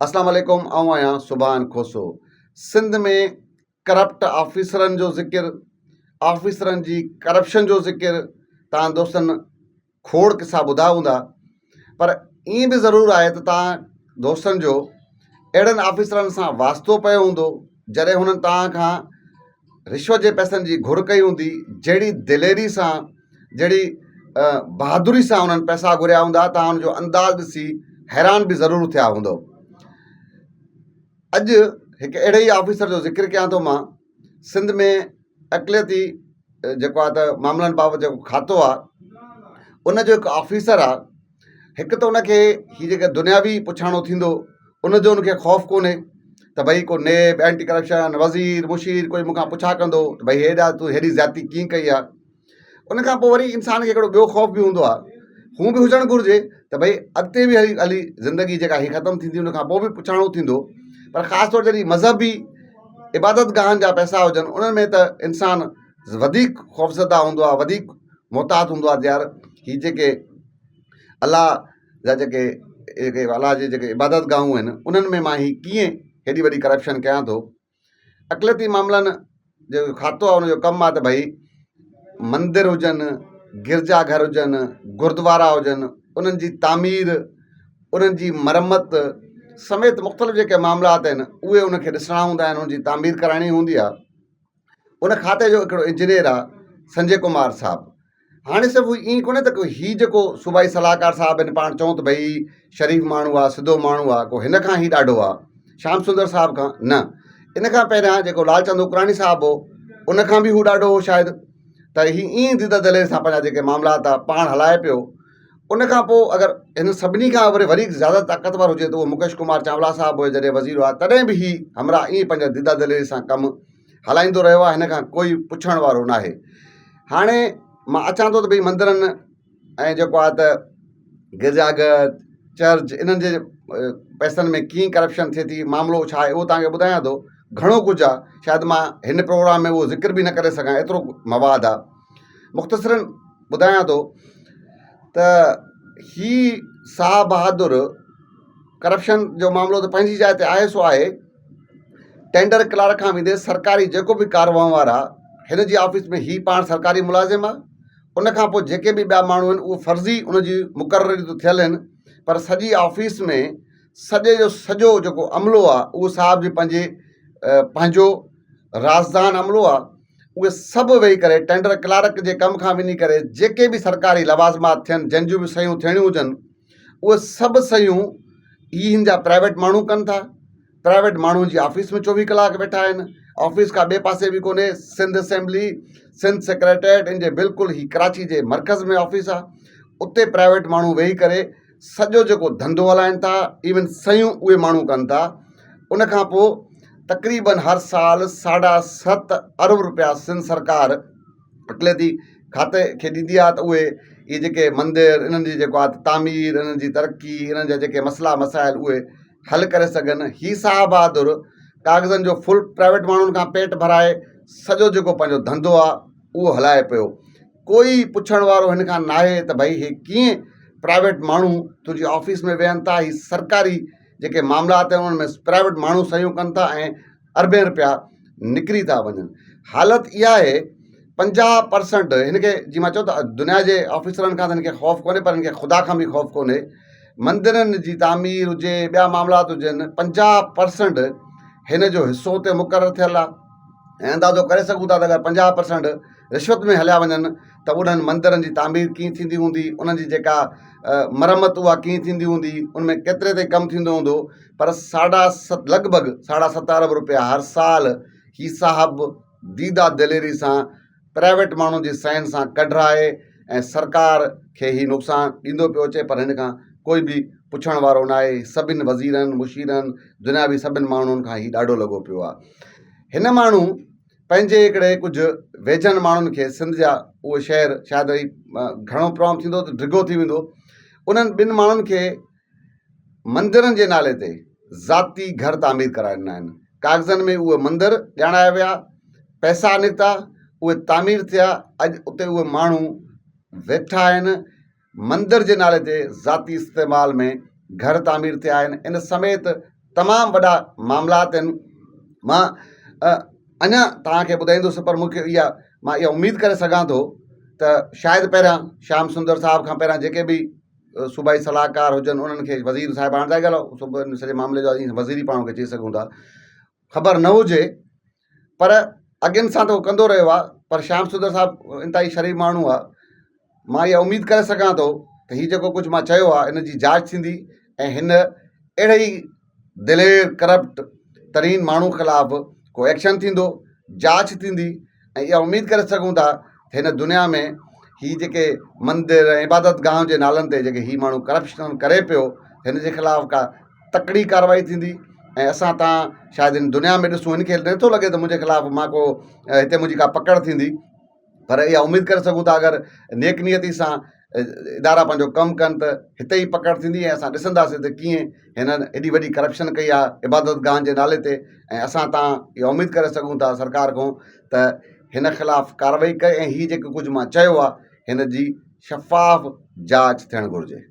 अस्सलाम वालेकुम, आऊं आहियां सुभान खोसो। सिंध में करप्ट ऑफिसरनि जो ज़िक्र, ऑफिसरनि जी करप्शन जो ज़िक्र तव्हां दोस्तनि खोड़ किसा ॿुधा हूंदा, पर ईअं बि ज़रूरु आहे त तव्हां दोस्तनि जो अहिड़नि ऑफिसरनि सां वास्तो पियो हूंदो जॾहिं हुननि तव्हां खां रिश्वत जे पैसनि जी घुर कई हूंदी, जहिड़ी दिलेरी सां, जहिड़ी बहादुरी सां उन्हनि पैसा घुरिया हूंदा, तव्हां हुनजो अंदाज़ ॾिसी हैरान बि ज़रूरु थिया हूंदो। अॼु हिकु अहिड़े ई ऑफिसर जो ज़िक्र कयां थो मां। सिंध में अक़लियती जेको आहे त मामलनि बाबति जेको खातो आहे, उनजो हिकु ऑफिसर आहे। हिकु त उनखे हीअ जेके दुनियावी पुछाणो थींदो, उनजो उनखे ख़ौफ़ कोन्हे त भई को नेब, एंटी करप्शन, वज़ीर, मुशीर कोई मूंखां पुछा कंदो त भई हेॾा तूं हेॾी ज़्यादती कीअं कई आहे। उनखां पोइ वरी इंसान खे हिकिड़ो ॿियो ख़ौफ़ बि हूंदो आहे, हू बि हुजणु घुरिजे त भई अॻिते बि हली हली ज़िंदगी जेका हीअ ख़तमु थींदी, उनखां पोइ बि पुछाणो थींदो। पर ख़ासि तौरु जॾहिं मज़हबी इबादत गाहनि जा पैसा हुजनि, उन्हनि में त इंसानु वधीक ख़ौफ़ज़दा हूंदो आहे, वधीक मुहतात हूंदो आहे। यार हीअ जेके अलाह जा जेके अलाह जी जेके इबादत गाहूं आहिनि, उन्हनि में मां हीअ कीअं हेॾी वॾी करप्शन कयां थो। अक़लियती मामलनि जो खातो आहे, उनजो कमु आहे त भई मंदिर हुजनि, गिरजाघर हुजनि, गुरुद्वारा हुजनि, उन्हनि जी तामीर, उन्हनि जी मरमत समेत मुख़्तलिफ़ जेके मामलात आहिनि, उहे उनखे ॾिसणा हूंदा आहिनि, उनजी तामीर कराइणी हूंदी आहे। उन खाते जो हिकिड़ो इंजीनियर आहे संजय कुमार साहिबु। हाणे सिर्फ़ु ईअं कोन्हे त कोई हीअ जेको सूबाई सलाहकार साहिबु आहिनि, पाण चऊं त भई शरीफ़ माण्हू आहे, सिधो माण्हू आहे, को हिन खां ई ॾाढो आहे श्याम सुंदर साहिब खां न। इन खां पहिरियां जेको लालचंद उकराणी साहिबु हो, उनखां बि हू ॾाढो हो शायदि, त हीअ ईअं दिदा दिलेर सां पंहिंजा जेके मामलात आहे पाण हलाए पियो। उनखां पोइ अगरि हिन सभिनी खां वरी ज़्यादा ताक़तवर हुजे त उहो मुकेश कुमार चावला साहिबु हुए जॾहिं वज़ीर हुआ, तॾहिं बि हीअ हमरा ईअं पंहिंजा दिदा दिलेरी सां कमु हलाईंदो रहियो आहे। हिन खां कोई पुछण वारो न आहे। हाणे मां अचां थो त भई मंदरनि ऐं जेको आहे त गिरजाघर, चर्च, इन्हनि जे पैसनि में कीअं करप्शन थिए थी, मामिलो छा आहे, उहो तव्हांखे ॿुधायां थो। घणो कुझु आहे, शायदि मां हिन प्रोग्राम में उहो ज़िक्र बि न करे सघां, एतिरो मवादु आहे। मुख़्तसिरनि ॿुधायां थो त ही शाह बहादुर करप्शन जो मामिलो त पंहिंजी जाइ ते आहे सो आहे। टेंडर क्लार्क खां वेंदे सरकारी जेको बि कारवाऊं वारा, हिन जी ऑफिस में ही पाण सरकारी मुलाज़िम आहे। उनखां पोइ जेके बि ॿिया माण्हू आहिनि, उहे फर्ज़ी उनजी मुक़ररी त थियल आहिनि, पर सॼी ऑफिस में सॼे जो सॼो जेको अमलो आहे, उहो साहिब जी पंहिंजो राज़दान अमलो आहे। उहे सभु वेही करे टेंडर क्लार्क जे कम खां वञी करे जेके बि सरकारी लवाज़मात थियनि, जंहिं जूं बि शयूं थियणियूं हुजनि, उहे सभु शयूं हिन जा प्राइवेट माण्हू कनि था। प्राइवेट माण्हू जी ऑफिस में 24 कलाक वेठा आहिनि। ऑफिस खां ॿिए पासे बि कोन्हे। सिंध असेंबली, सिंध सेक्रेटरीट, इन जे बिल्कुलु ही कराची जे मर्कज़ में ऑफिस आहे। उते प्राइवेट माण्हू वेही करे सॼो जेको धंधो हलाइनि था, इवन शयूं उहे माण्हू कनि था। उनखां पोइ तक़रीबन हर साल 7.5 अरब रुपया सिंध सरकार अक़लियती खाते खे ॾींदी आहे, त उहे इहे जेके मंदिर, इन्हनि जी जेको आहे तामीर, इन्हनि जी तरक़ी, इन्हनि जा जेके मसइला मसाइल उहे हल करे सघनि। ही शाह बहादुर काग़ज़नि जो फुल प्राइवेट माण्हुनि खां पेट भराए सॼो जेको पंहिंजो धंधो आहे उहो हलाए पियो। कोई पुछण वारो हिन खां नाहे त भई हे कीअं प्राइवेट माण्हू तुंहिंजी ऑफिस में वेहनि था। ही सरकारी जेके मामलात आहिनि, उन्हनि में प्राइवेट माण्हू सयूं कनि था ऐं अरबे रुपया निकिरी था वञनि। हालति इहा आहे, 50% हिनखे जीअं मां चयो त दुनिया जे ऑफिसरनि खां त हिनखे ख़ौफ़ कोन्हे, पर हिनखे ख़ुदा खां बि ख़ौफ़ कोन्हे। मंदरनि जी तामीर हुजे, ॿिया मामलात हुजनि, 50% हिन जो हिसो उते मुक़ररु थियल आहे। ऐं अंदाज़ो करे सघूं था त अगरि 50% रिश्वत में हलिया वञनि त उन्हनि मंदरनि जी तामीर कीअं थींदी हूंदी, उन्हनि जी जेका मरमत उहा कीअं थींदी हूंदी, उनमें केतिरे ताईं कमु थींदो हूंदो। पर लॻभॻि 7.5 अरब रुपया हर साल ही साहबु दीदा दिलेरी सां प्राइवेट माण्हुनि जी साइन सां कढाए ऐं सरकार खे ही नुक़सानु ॾींदो पियो अचे, पर हिन खां कोई बि पुछण वारो न आहे। सभिनि वज़ीरनि, मुशीरनि, दुनियावी सभिनि माण्हुनि खां ही ॾाढो लॻो पियो आहे। हिन माण्हू पंहिंजे हिकिड़े कुझु वेझनि माण्हुनि खे, सिंध जा उहे शहर शायदि वरी घणो प्रोग्राम थींदो त ड्रिगो थी वेंदो, उन्हनि ॿिनि माण्हुनि खे मंदरनि जे नाले ते ज़ाती घर तामीर कराए ॾिना आहिनि। काग़ज़नि में उहे मंदर ॼाणाया विया, पैसा निकिता, उहे तामीर थिया। अॼु उते उहे माण्हू वेठा आहिनि, मंदर जे नाले ते ज़ाती इस्तेमाल में घर तामीर थिया आहिनि। इन समेत तमामु वॾा मामलात आहिनि। मां अञा तव्हांखे ॿुधाईंदुसि, पर मूंखे मां इहा उमेदु करे सघां थो त शायदि पहिरियां श्याम सुंदर साहिब खां पहिरियां जेके बि सूबाई सलाहकार हुजनि उन्हनि खे वज़ीर साहिब हाणे था ॻाल्हायो सॼे मामले जो वज़ीर ई पाण खे चई सघूं था, ख़बर न हुजे, पर अॻियनि सां त उहो कंदो रहियो आहे। पर श्याम सुंदर साहिबु इंतिहाई शरीफ़ माण्हू आहे। मां इहा उमेदु करे सघां थो त हीउ जेको कुझु मां चयो आहे इन जी जांच थींदी ऐं हिन अहिड़े ई दिलेर करप्ट तरीन माण्हू ख़िलाफ़ु को एक्शन थींदो, जांच थींदी ऐं इहा उमेदु करे सघूं था त हिन दुनिया में हीअ जेके मंदर ऐं इबादत गाह जे नालनि ते जेके हीअ माण्हू करप्शन करे पियो, हिन जे ख़िलाफ़ु का तकड़ी कार्रवाई थींदी ऐं असां तव्हां शायदि हिन दुनिया में ॾिसूं, हिनखे नथो लॻे त मुंहिंजे ख़िलाफ़ु मां को हिते मुंहिंजी का पकड़ थींदी, पर इहा उमेदु करे सघूं था अगरि नेक नियती सां इदारा पंहिंजो कमु कनि त हिते ई पकड़ थींदी ऐं असां ॾिसंदासीं त कीअं हिननि एॾी वॾी करप्शन कई आहे इबादत गाह जे नाले ते। ऐं असां तव्हां इहा उमेदु करे सघूं था सरकार खां त हिन ख़िलाफ़ु कार्रवाई कए ऐं हीअ जेको कुझु मां चयो आहे हिन जी शफ़ाफ़ जांच थियणु घुरिजे।